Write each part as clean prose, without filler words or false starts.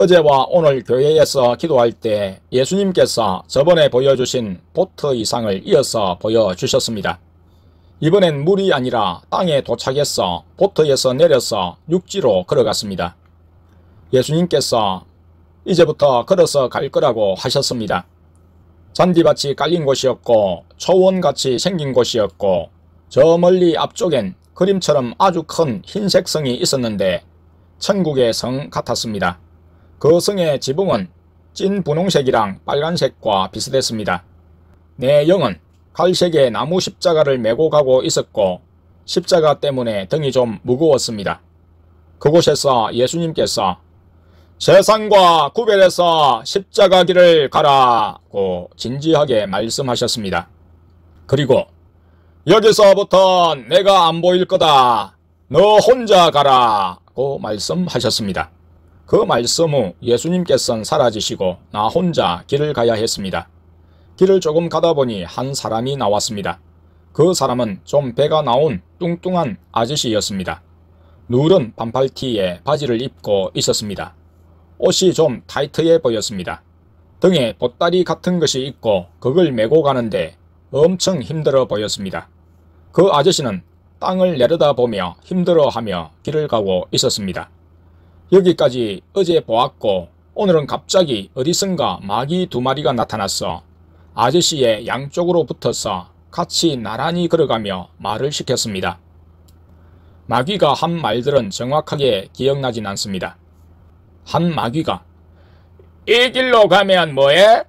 어제와 오늘 교회에서 기도할 때 예수님께서 저번에 보여주신 보트 이상을 이어서 보여주셨습니다. 이번엔 물이 아니라 땅에 도착해서 보트에서 내려서 육지로 걸어갔습니다. 예수님께서 이제부터 걸어서 갈 거라고 하셨습니다. 잔디밭이 깔린 곳이었고 초원같이 생긴 곳이었고 저 멀리 앞쪽엔 그림처럼 아주 큰 흰색 성이 있었는데 천국의 성 같았습니다. 그 성의 지붕은 찐 분홍색이랑 빨간색과 비슷했습니다. 내 영은 갈색의 나무 십자가를 메고 가고 있었고 십자가 때문에 등이 좀 무거웠습니다. 그곳에서 예수님께서 세상과 구별해서 십자가 길을 가라고 진지하게 말씀하셨습니다. 그리고 여기서부터 내가 안 보일 거다. 너 혼자 가라고 말씀하셨습니다. 그 말씀 후 예수님께서는 사라지시고 나 혼자 길을 가야 했습니다. 길을 조금 가다 보니 한 사람이 나왔습니다. 그 사람은 좀 배가 나온 뚱뚱한 아저씨였습니다. 누런 반팔티에 바지를 입고 있었습니다. 옷이 좀 타이트해 보였습니다. 등에 보따리 같은 것이 있고 그걸 메고 가는데 엄청 힘들어 보였습니다. 그 아저씨는 땅을 내려다보며 힘들어하며 길을 가고 있었습니다. 여기까지 어제 보았고 오늘은 갑자기 어디선가 마귀 2마리가 나타났어 아저씨의 양쪽으로 붙어서 같이 나란히 걸어가며 말을 시켰습니다. 마귀가 한 말들은 정확하게 기억나진 않습니다. 한 마귀가 이 길로 가면 뭐해?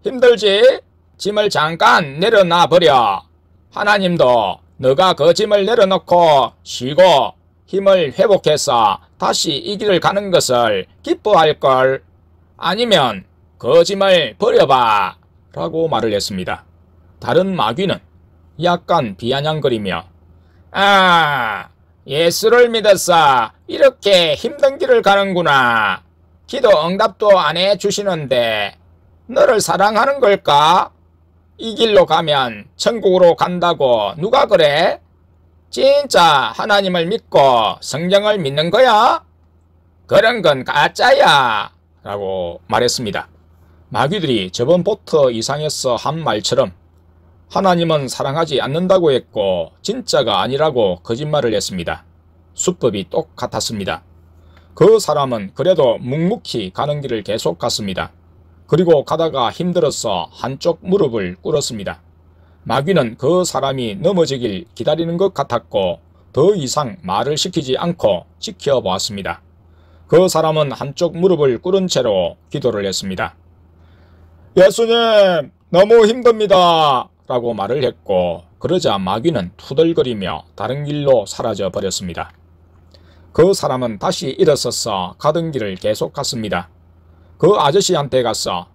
힘들지? 짐을 잠깐 내려놔 버려. 하나님도 너가 그 짐을 내려놓고 쉬고 힘을 회복해서 다시 이 길을 가는 것을 기뻐할걸. 아니면 그 짐을 버려봐 라고 말을 했습니다. 다른 마귀는 약간 비아냥거리며 예수를 믿어서 이렇게 힘든 길을 가는구나. 기도 응답도 안 해주시는데 너를 사랑하는 걸까? 이 길로 가면 천국으로 간다고 누가 그래? 진짜 하나님을 믿고 성경을 믿는 거야? 그런 건 가짜야 라고 말했습니다. 마귀들이 저번 보트 이상에서 한 말처럼 하나님은 사랑하지 않는다고 했고 진짜가 아니라고 거짓말을 했습니다. 수법이 똑같았습니다. 그 사람은 그래도 묵묵히 가는 길을 계속 갔습니다. 그리고 가다가 힘들어서 한쪽 무릎을 꿇었습니다. 마귀는 그 사람이 넘어지길 기다리는 것 같았고 더 이상 말을 시키지 않고 지켜보았습니다. 그 사람은 한쪽 무릎을 꿇은 채로 기도를 했습니다. 예수님, 너무 힘듭니다 라고 말을 했고 그러자 마귀는 투덜거리며 다른 길로 사라져 버렸습니다. 그 사람은 다시 일어서서 가던 길을 계속 갔습니다. 그 아저씨한테 가서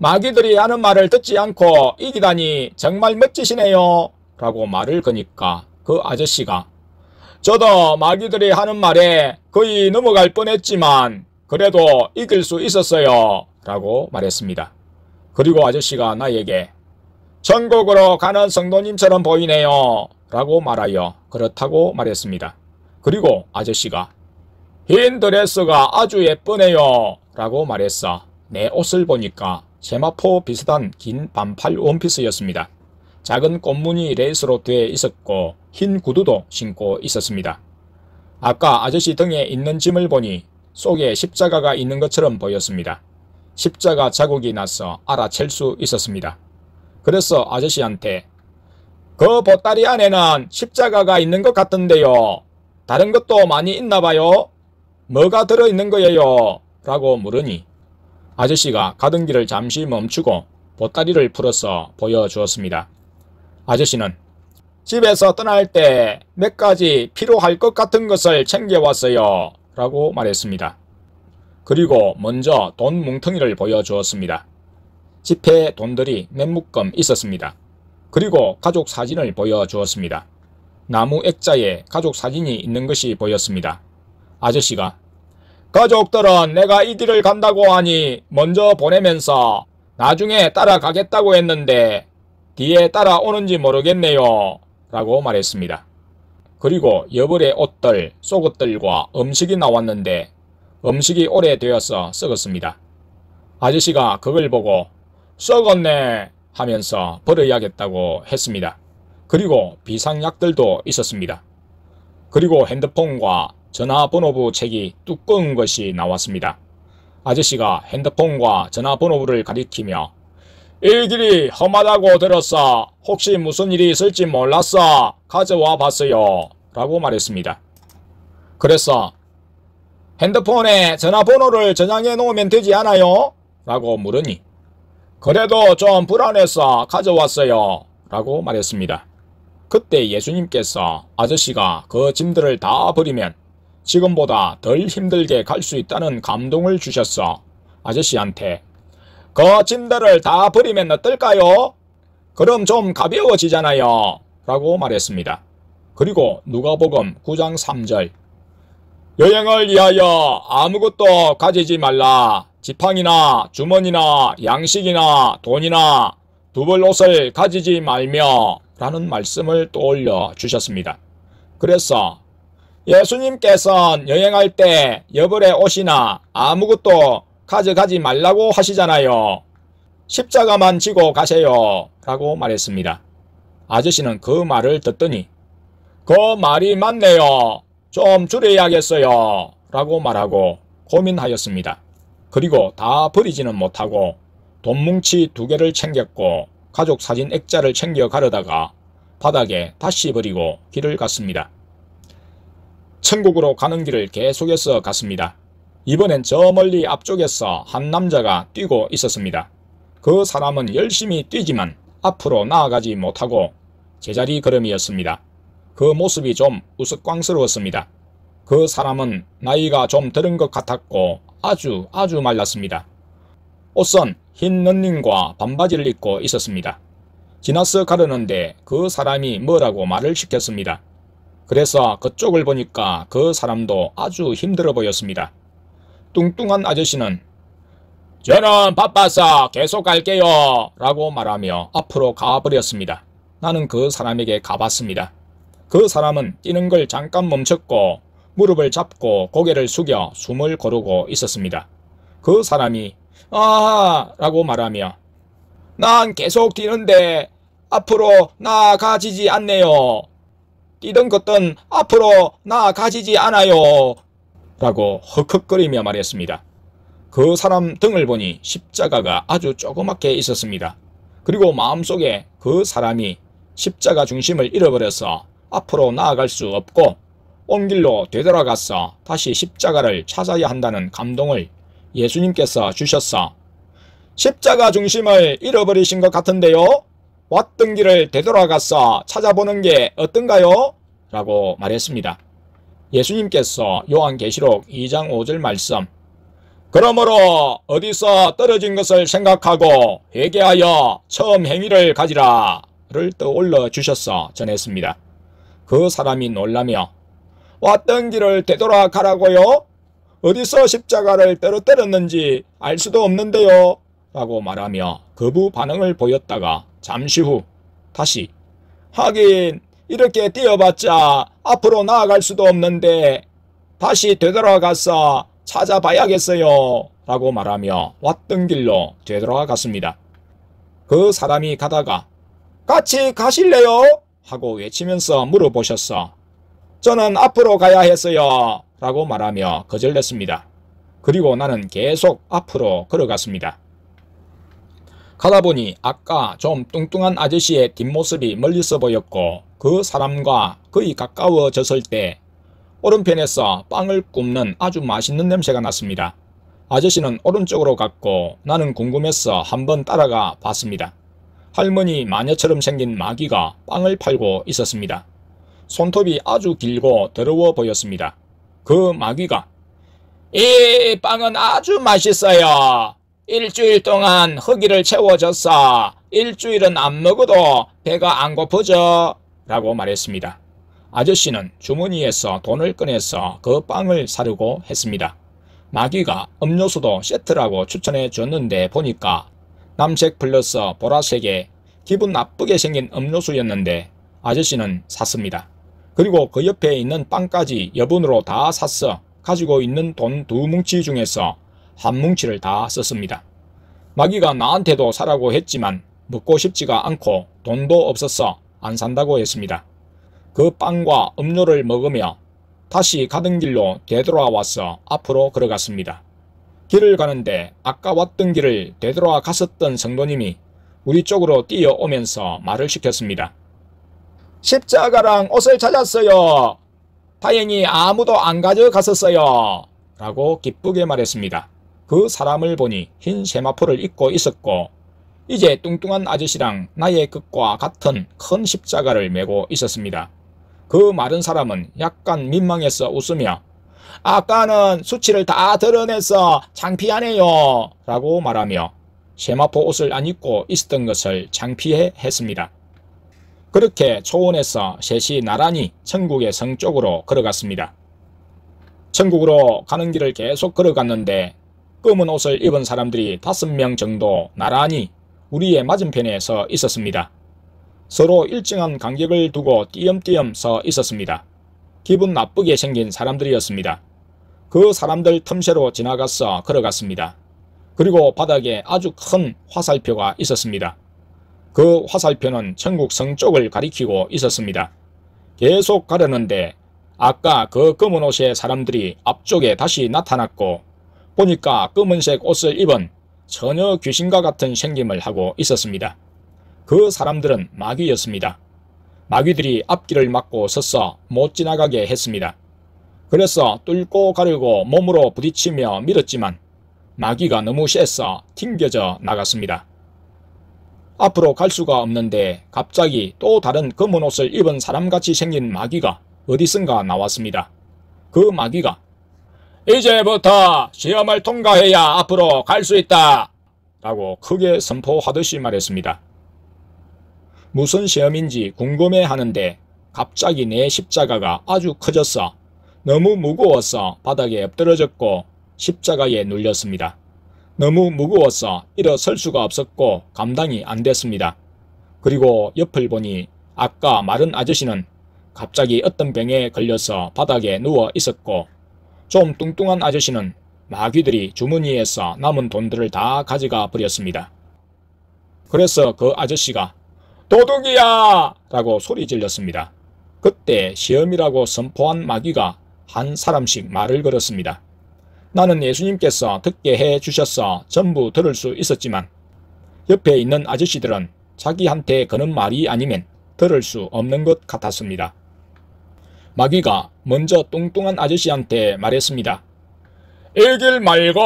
마귀들이 하는 말을 듣지 않고 이기다니 정말 멋지시네요 라고 말을 거니까 그 아저씨가 저도 마귀들이 하는 말에 거의 넘어갈 뻔했지만 그래도 이길 수 있었어요 라고 말했습니다. 그리고 아저씨가 나에게 천국으로 가는 성도님처럼 보이네요 라고 말하여 그렇다고 말했습니다. 그리고 아저씨가 흰 드레스가 아주 예쁘네요 라고 말했어 내 옷을 보니까 세마포 비슷한 긴 반팔 원피스였습니다. 작은 꽃무늬 레이스로 되어 있었고 흰 구두도 신고 있었습니다. 아까 아저씨 등에 있는 짐을 보니 속에 십자가가 있는 것처럼 보였습니다. 십자가 자국이 나서 알아챌 수 있었습니다. 그래서 아저씨한테 그 보따리 안에는 십자가가 있는 것 같은데요. 다른 것도 많이 있나 봐요. 뭐가 들어있는 거예요? 라고 물으니 아저씨가 가던 길을 잠시 멈추고 보따리를 풀어서 보여주었습니다. 아저씨는 집에서 떠날 때 몇 가지 필요할 것 같은 것을 챙겨왔어요 라고 말했습니다. 그리고 먼저 돈 뭉텅이를 보여주었습니다. 지폐 돈들이 몇 묶음 있었습니다. 그리고 가족 사진을 보여주었습니다. 나무 액자에 가족 사진이 있는 것이 보였습니다. 아저씨가 가족들은 내가 이 길을 간다고 하니 먼저 보내면서 나중에 따라가겠다고 했는데 뒤에 따라오는지 모르겠네요 라고 말했습니다. 그리고 여벌의 옷들, 속옷들과 음식이 나왔는데 음식이 오래되어서 썩었습니다. 아저씨가 그걸 보고 썩었네 하면서 버려야겠다고 했습니다. 그리고 비상약들도 있었습니다. 그리고 핸드폰과 전화번호부 책이 두꺼운 것이 나왔습니다. 아저씨가 핸드폰과 전화번호부를 가리키며 이 길이 험하다고 들었어. 혹시 무슨 일이 있을지 몰랐어. 가져와 봤어요. 라고 말했습니다. 그래서 핸드폰에 전화번호를 저장해 놓으면 되지 않아요? 라고 물으니 그래도 좀 불안해서 가져왔어요. 라고 말했습니다. 그때 예수님께서 아저씨가 그 짐들을 다 버리면 지금보다 덜 힘들게 갈 수 있다는 감동을 주셨어 아저씨한테 그 짐들을 다 버리면 어떨까요? 그럼 좀 가벼워지잖아요. 라고 말했습니다. 그리고 누가복음 9장 3절 여행을 위하여 아무것도 가지지 말라. 지팡이나 주머니나 양식이나 돈이나 두벌 옷을 가지지 말며 라는 말씀을 떠올려 주셨습니다. 그래서 예수님께서는 여행할 때 여벌의 옷이나 아무것도 가져가지 말라고 하시잖아요. 십자가만 지고 가세요. 라고 말했습니다. 아저씨는 그 말을 듣더니 그 말이 맞네요. 좀 줄여야겠어요. 라고 말하고 고민하였습니다. 그리고 다 버리지는 못하고 돈뭉치 2개를 챙겼고 가족 사진 액자를 챙겨 가려다가 바닥에 다시 버리고 길을 갔습니다. 천국으로 가는 길을 계속해서 갔습니다. 이번엔 저 멀리 앞쪽에서 한 남자가 뛰고 있었습니다. 그 사람은 열심히 뛰지만 앞으로 나아가지 못하고 제자리 걸음이었습니다. 그 모습이 좀 우스꽝스러웠습니다. 그 사람은 나이가 좀 들은 것 같았고 아주 말랐습니다. 옷은 흰 런닝과 반바지를 입고 있었습니다. 지나서 가려는데 그 사람이 뭐라고 말을 시켰습니다. 그래서 그쪽을 보니까 그 사람도 아주 힘들어 보였습니다. 뚱뚱한 아저씨는 저는 바빠서 계속 갈게요 라고 말하며 앞으로 가버렸습니다. 나는 그 사람에게 가봤습니다. 그 사람은 뛰는 걸 잠깐 멈췄고 무릎을 잡고 고개를 숙여 숨을 고르고 있었습니다. 그 사람이 아 라고 말하며 난 계속 뛰는데 앞으로 나아가지지 않네요. 뛰던 것은 앞으로 나아가지지 않아요. 라고 헉헉거리며 말했습니다. 그 사람 등을 보니 십자가가 아주 조그맣게 있었습니다. 그리고 마음속에 그 사람이 십자가 중심을 잃어버려서 앞으로 나아갈 수 없고 온 길로 되돌아가서 다시 십자가를 찾아야 한다는 감동을 예수님께서 주셨어. 십자가 중심을 잃어버리신 것 같은데요. 왔던 길을 되돌아가서 찾아보는 게 어떤가요? 라고 말했습니다. 예수님께서 요한계시록 2장 5절 말씀 그러므로 어디서 떨어진 것을 생각하고 회개하여 처음 행위를 가지라 를 떠올려 주셔서 전했습니다. 그 사람이 놀라며 왔던 길을 되돌아가라고요? 어디서 십자가를 떨어뜨렸는지 알 수도 없는데요 라고 말하며 거부 반응을 보였다가 잠시 후 다시 하긴 이렇게 뛰어봤자 앞으로 나아갈 수도 없는데 다시 되돌아가서 찾아봐야겠어요 라고 말하며 왔던 길로 되돌아갔습니다. 그 사람이 가다가 같이 가실래요? 하고 외치면서 물어보셨어. 저는 앞으로 가야 했어요 라고 말하며 거절했습니다. 그리고 나는 계속 앞으로 걸어갔습니다. 가다 보니 아까 좀 뚱뚱한 아저씨의 뒷모습이 멀리서 보였고 그 사람과 거의 가까워졌을 때 오른편에서 빵을 굽는 아주 맛있는 냄새가 났습니다. 아저씨는 오른쪽으로 갔고 나는 궁금해서 한번 따라가 봤습니다. 할머니 마녀처럼 생긴 마귀가 빵을 팔고 있었습니다. 손톱이 아주 길고 더러워 보였습니다. 그 마귀가 이 빵은 아주 맛있어요. 일주일 동안 허기를 채워줬어. 일주일은 안 먹어도 배가 안 고프죠? 라고 말했습니다. 아저씨는 주머니에서 돈을 꺼내서 그 빵을 사려고 했습니다. 마귀가 음료수도 세트라고 추천해 줬는데 보니까 남색 플러스 보라색의 기분 나쁘게 생긴 음료수였는데 아저씨는 샀습니다. 그리고 그 옆에 있는 빵까지 여분으로 다 샀어 가지고 있는 돈 2뭉치 중에서 1뭉치를 다 썼습니다. 마귀가 나한테도 사라고 했지만 먹고 싶지가 않고 돈도 없어서 안 산다고 했습니다. 그 빵과 음료를 먹으며 다시 가던 길로 되돌아와서 앞으로 걸어갔습니다. 길을 가는데 아까 왔던 길을 되돌아 갔었던 성도님이 우리 쪽으로 뛰어오면서 말을 시켰습니다. 십자가랑 옷을 찾았어요. 다행히 아무도 안 가져갔었어요. 라고 기쁘게 말했습니다. 그 사람을 보니 흰 세마포를 입고 있었고 이제 뚱뚱한 아저씨랑 나의 끝과 같은 큰 십자가를 메고 있었습니다. 그 마른 사람은 약간 민망해서 웃으며 아까는 수치를 다 드러내서 창피하네요 라고 말하며 세마포 옷을 안 입고 있었던 것을 창피해 했습니다. 그렇게 초원에서 셋이 나란히 천국의 성 쪽으로 걸어갔습니다. 천국으로 가는 길을 계속 걸어갔는데 검은 옷을 입은 사람들이 5명 정도 나란히 우리의 맞은편에 서 있었습니다. 서로 일정한 간격을 두고 띄엄띄엄 서 있었습니다. 기분 나쁘게 생긴 사람들이었습니다. 그 사람들 틈새로 지나가서 걸어갔습니다. 그리고 바닥에 아주 큰 화살표가 있었습니다. 그 화살표는 천국 성 쪽을 가리키고 있었습니다. 계속 가려는데 아까 그 검은 옷의 사람들이 앞쪽에 다시 나타났고 보니까 검은색 옷을 입은 전혀 귀신과 같은 생김을 하고 있었습니다. 그 사람들은 마귀였습니다. 마귀들이 앞길을 막고 서서 못 지나가게 했습니다. 그래서 뚫고 가려고 몸으로 부딪히며 밀었지만 마귀가 너무 세서 튕겨져 나갔습니다. 앞으로 갈 수가 없는데 갑자기 또 다른 검은 옷을 입은 사람같이 생긴 마귀가 어디선가 나왔습니다. 그 마귀가 이제부터 시험을 통과해야 앞으로 갈 수 있다 라고 크게 선포하듯이 말했습니다. 무슨 시험인지 궁금해하는데 갑자기 내 십자가가 아주 커져서 너무 무거워서 바닥에 엎드러졌고 십자가에 눌렸습니다. 너무 무거워서 일어설 수가 없었고 감당이 안 됐습니다. 그리고 옆을 보니 아까 마른 아저씨는 갑자기 어떤 병에 걸려서 바닥에 누워 있었고 좀 뚱뚱한 아저씨는 마귀들이 주머니에서 남은 돈들을 다 가져가 버렸습니다. 그래서 그 아저씨가 도둑이야! 라고 소리 질렀습니다. 그때 시험이라고 선포한 마귀가 한 사람씩 말을 걸었습니다. 나는 예수님께서 듣게 해 주셔서 전부 들을 수 있었지만 옆에 있는 아저씨들은 자기한테 거는 말이 아니면 들을 수 없는 것 같았습니다. 마귀가 먼저 뚱뚱한 아저씨한테 말했습니다. 이 길 말고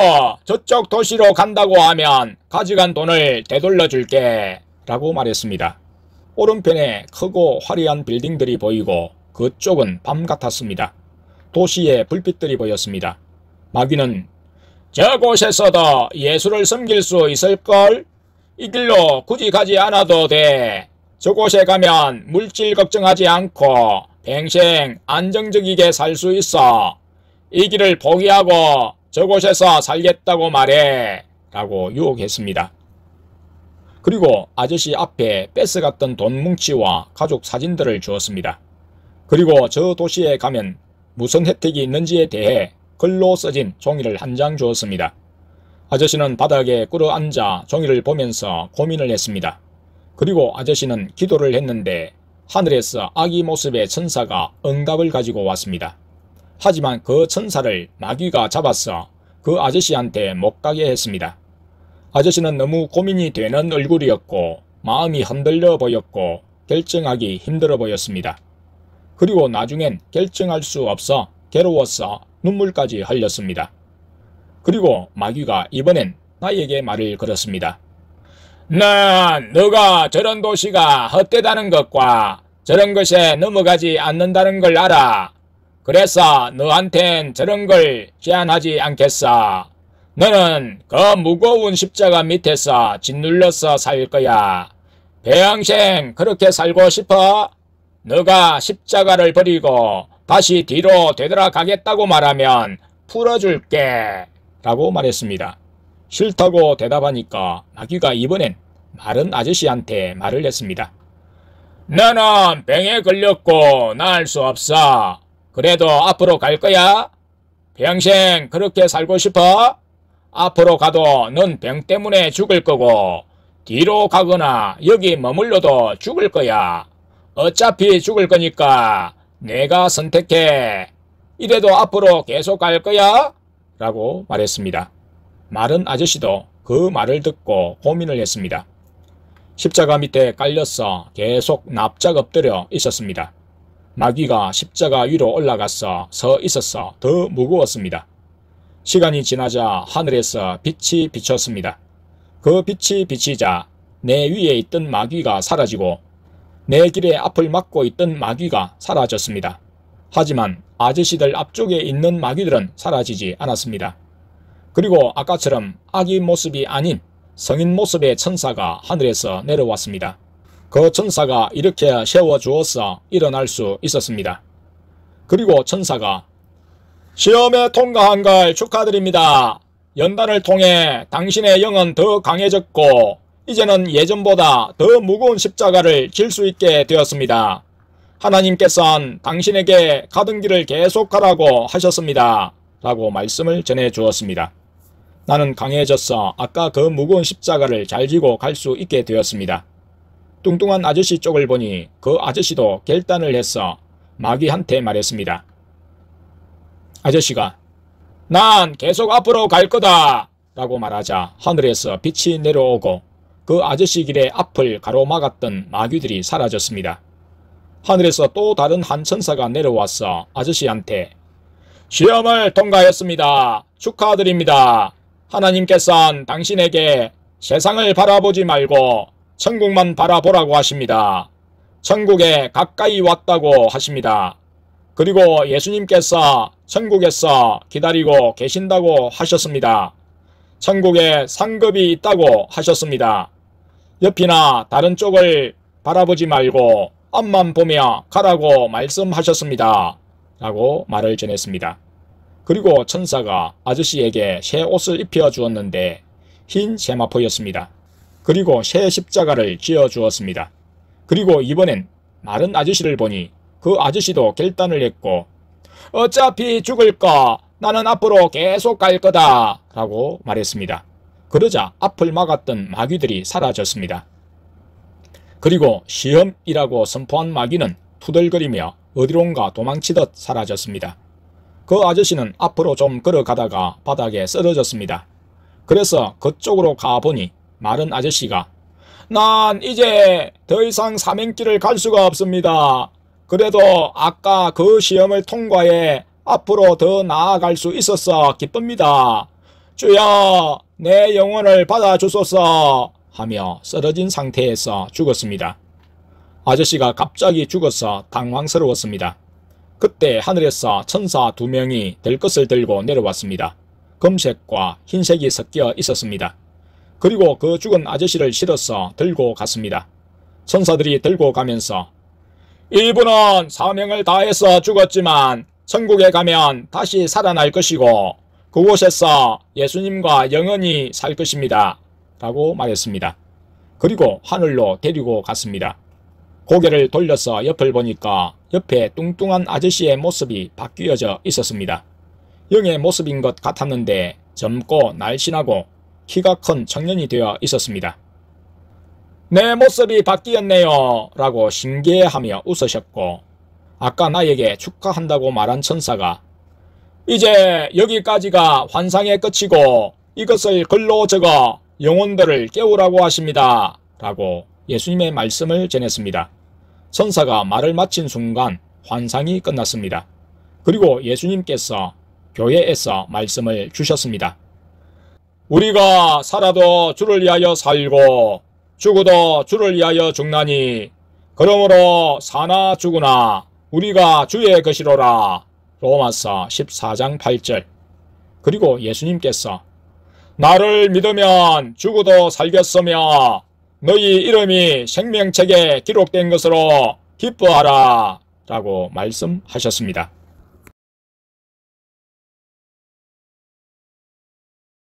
저쪽 도시로 간다고 하면 가져간 돈을 되돌려 줄게 라고 말했습니다. 오른편에 크고 화려한 빌딩들이 보이고 그쪽은 밤 같았습니다. 도시에 불빛들이 보였습니다. 마귀는 저곳에서도 예수를 섬길 수 있을걸? 이 길로 굳이 가지 않아도 돼. 저곳에 가면 물질 걱정하지 않고 평생 안정적이게 살 수 있어. 이 길을 포기하고 저곳에서 살겠다고 말해 라고 유혹했습니다. 그리고 아저씨 앞에 뺏어갔던 돈 뭉치와 가족 사진들을 주었습니다. 그리고 저 도시에 가면 무슨 혜택이 있는지에 대해 글로 써진 종이를 한 장 주었습니다. 아저씨는 바닥에 꿇어앉아 종이를 보면서 고민을 했습니다. 그리고 아저씨는 기도를 했는데 하늘에서 아기 모습의 천사가 응답을 가지고 왔습니다. 하지만 그 천사를 마귀가 잡아서 그 아저씨한테 못 가게 했습니다. 아저씨는 너무 고민이 되는 얼굴이었고 마음이 흔들려 보였고 결정하기 힘들어 보였습니다. 그리고 나중엔 결정할 수 없어 괴로워서 눈물까지 흘렸습니다. 그리고 마귀가 이번엔 나에게 말을 걸었습니다. 난 너가 저런 도시가 헛되다는 것과 저런 것에 넘어가지 않는다는 걸 알아. 그래서 너한텐 저런 걸 제안하지 않겠어. 너는 그 무거운 십자가 밑에서 짓눌러서 살 거야. 평생 그렇게 살고 싶어? 너가 십자가를 버리고 다시 뒤로 되돌아가겠다고 말하면 풀어줄게 라고 말했습니다. 싫다고 대답하니까 마귀가 이번엔 마른 아저씨한테 말을 했습니다. 너는 병에 걸렸고 나을 수 없어. 그래도 앞으로 갈 거야? 평생 그렇게 살고 싶어? 앞으로 가도 넌 병 때문에 죽을 거고 뒤로 가거나 여기 머물러도 죽을 거야. 어차피 죽을 거니까 내가 선택해. 이래도 앞으로 계속 갈 거야? 라고 말했습니다. 마른 아저씨도 그 말을 듣고 고민을 했습니다. 십자가 밑에 깔려서 계속 납작 엎드려 있었습니다. 마귀가 십자가 위로 올라가서 서 있어서 더 무거웠습니다. 시간이 지나자 하늘에서 빛이 비쳤습니다. 그 빛이 비치자 내 위에 있던 마귀가 사라지고 내 길에 앞을 막고 있던 마귀가 사라졌습니다. 하지만 아저씨들 앞쪽에 있는 마귀들은 사라지지 않았습니다. 그리고 아까처럼 아기 모습이 아닌 성인 모습의 천사가 하늘에서 내려왔습니다. 그 천사가 일으켜 세워주어서 일어날 수 있었습니다. 그리고 천사가 시험에 통과한 걸 축하드립니다. 연단을 통해 당신의 영은 더 강해졌고 이제는 예전보다 더 무거운 십자가를 질 수 있게 되었습니다. 하나님께서는 당신에게 가던 길을 계속 가라고 하셨습니다. 라고 말씀을 전해 주었습니다. 나는 강해져서 아까 그 무거운 십자가를 잘 지고 갈 수 있게 되었습니다. 뚱뚱한 아저씨 쪽을 보니 그 아저씨도 결단을 해서 마귀한테 말했습니다. 아저씨가 난 계속 앞으로 갈 거다 라고 말하자 하늘에서 빛이 내려오고 그 아저씨 길의 앞을 가로막았던 마귀들이 사라졌습니다. 하늘에서 또 다른 한 천사가 내려와서 아저씨한테 시험을 통과했습니다. 축하드립니다. 하나님께서는 당신에게 세상을 바라보지 말고 천국만 바라보라고 하십니다. 천국에 가까이 왔다고 하십니다. 그리고 예수님께서 천국에서 기다리고 계신다고 하셨습니다. 천국에 상급이 있다고 하셨습니다. 옆이나 다른 쪽을 바라보지 말고 앞만 보며 가라고 말씀하셨습니다. 라고 말을 전했습니다. 그리고 천사가 아저씨에게 새 옷을 입혀 주었는데 흰 세마포였습니다. 그리고 새 십자가를 지어 주었습니다. 그리고 이번엔 마른 아저씨를 보니 그 아저씨도 결단을 했고 어차피 죽을 거 나는 앞으로 계속 갈 거다 라고 말했습니다. 그러자 앞을 막았던 마귀들이 사라졌습니다. 그리고 시험이라고 선포한 마귀는 투덜거리며 어디론가 도망치듯 사라졌습니다. 그 아저씨는 앞으로 좀 걸어가다가 바닥에 쓰러졌습니다. 그래서 그쪽으로 가보니 마른 아저씨가 난 이제 더 이상 사명길을 갈 수가 없습니다. 그래도 아까 그 시험을 통과해 앞으로 더 나아갈 수 있어서 기쁩니다. 주여 내 영혼을 받아주소서 하며 쓰러진 상태에서 죽었습니다. 아저씨가 갑자기 죽어서 당황스러웠습니다. 그때 하늘에서 천사 2명이 될 것을 들고 내려왔습니다. 검색과 흰색이 섞여 있었습니다. 그리고 그 죽은 아저씨를 실어서 들고 갔습니다. 천사들이 들고 가면서 이분은 사명을 다해서 죽었지만 천국에 가면 다시 살아날 것이고 그곳에서 예수님과 영원히 살 것입니다. 라고 말했습니다. 그리고 하늘로 데리고 갔습니다. 고개를 돌려서 옆을 보니까 옆에 뚱뚱한 아저씨의 모습이 바뀌어져 있었습니다. 영의 모습인 것 같았는데 젊고 날씬하고 키가 큰 청년이 되어 있었습니다. 내 모습이 바뀌었네요 라고 신기해하며 웃으셨고 아까 나에게 축하한다고 말한 천사가 이제 여기까지가 환상의 끝이고 이것을 글로 적어 영혼들을 깨우라고 하십니다 라고 예수님의 말씀을 전했습니다. 천사가 말을 마친 순간 환상이 끝났습니다. 그리고 예수님께서 교회에서 말씀을 주셨습니다. 우리가 살아도 주를 위하여 살고 죽어도 주를 위하여 죽나니 그러므로 사나 죽으나 우리가 주의 것이로라. 로마서 14장 8절. 그리고 예수님께서 나를 믿으면 죽어도 살겠으며 너희 이름이 생명책에 기록된 것으로 기뻐하라 라고 말씀하셨습니다.